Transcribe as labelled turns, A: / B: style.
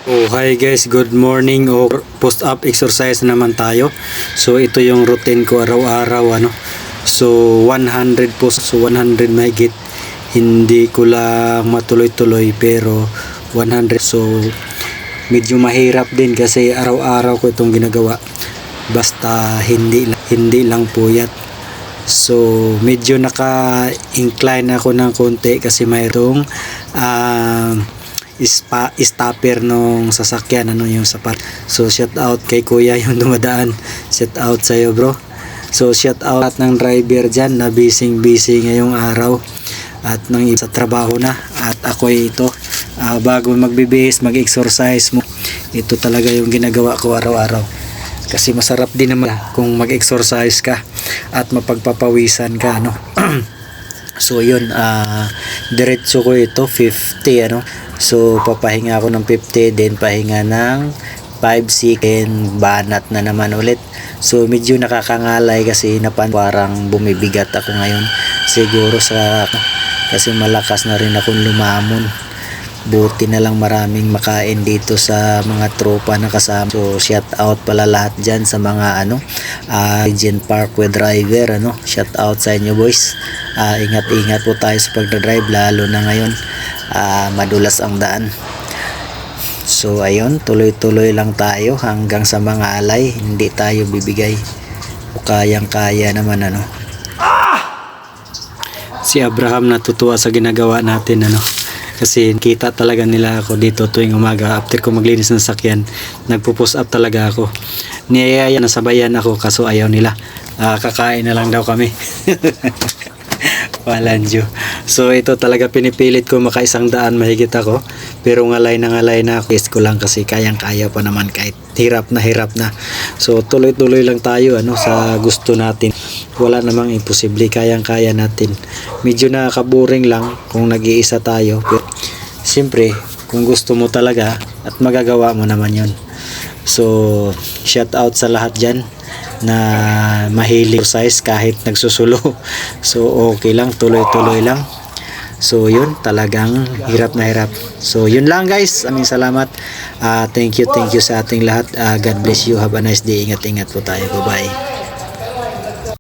A: Oh, hi guys, good morning o post-up exercise naman tayo. So ito yung routine ko araw-araw So 100 post, so 100 mahigit. Hindi ko lang matuloy-tuloy pero 100. So medyo mahirap din kasi araw-araw ko itong ginagawa. Basta hindi lang puyat. So medyo naka-incline ako ng konti kasi mayroong stopper nung sasakyan yung sapat. So shout out kay kuya yung dumadaan, shout out sa iyo bro. So shout out at ng driver dyan na busy ngayong araw at nang sa trabaho na, at ako ito bago magbibihis mag-exercise mo, ito talaga yung ginagawa ko araw-araw kasi masarap din naman kung mag-exercise ka at mapagpapawisan ka So yun, diretso ko ito 50 So papahinga ako ng 50, then pahinga ng 5 second, banat na naman ulit. So medyo nakakangalay kasi parang bumibigat ako ngayon. Siguro kasi malakas na rin akong lumamon. Buti na lang maraming makain dito sa mga tropa na kasama. So shout out pala lahat dyan sa mga Regent Parkway driver shout out sa inyo boys. Ingat po tayo sa pagdadrive lalo na ngayon madulas ang daan. So ayun, tuloy-tuloy lang tayo hanggang sa mga alay, hindi tayo bibigay. O kayang-kaya naman Si Abraham natutuwa sa ginagawa natin kasi kita talaga nila ako dito tuwing umaga after ko maglinis ng sakyan, nagpo-post up talaga ako. Niyayaya na sabayan ako kaso ayaw nila. Kakain na lang daw kami. Walanjo. So ito talaga pinipilit ko makaisang daan mahigit ako, pero ngalay na ako. Ko lang kasi kayang-kaya pa naman kahit hirap na. So tuloy-tuloy lang tayo sa gusto natin. Wala namang imposible, kayang-kaya natin. Medyo nakaka-boring lang kung nag-iisa tayo, pero siyempre kung gusto mo talaga at magagawa mo naman yon. So shout out sa lahat dyan na mahilig exercise kahit nagsusulo. So okay lang, tuloy-tuloy lang. So yun, talagang hirap na hirap. So yun lang guys, aming salamat. Thank you sa ating lahat. God bless you, have a nice day. Ingat po tayo, bye bye.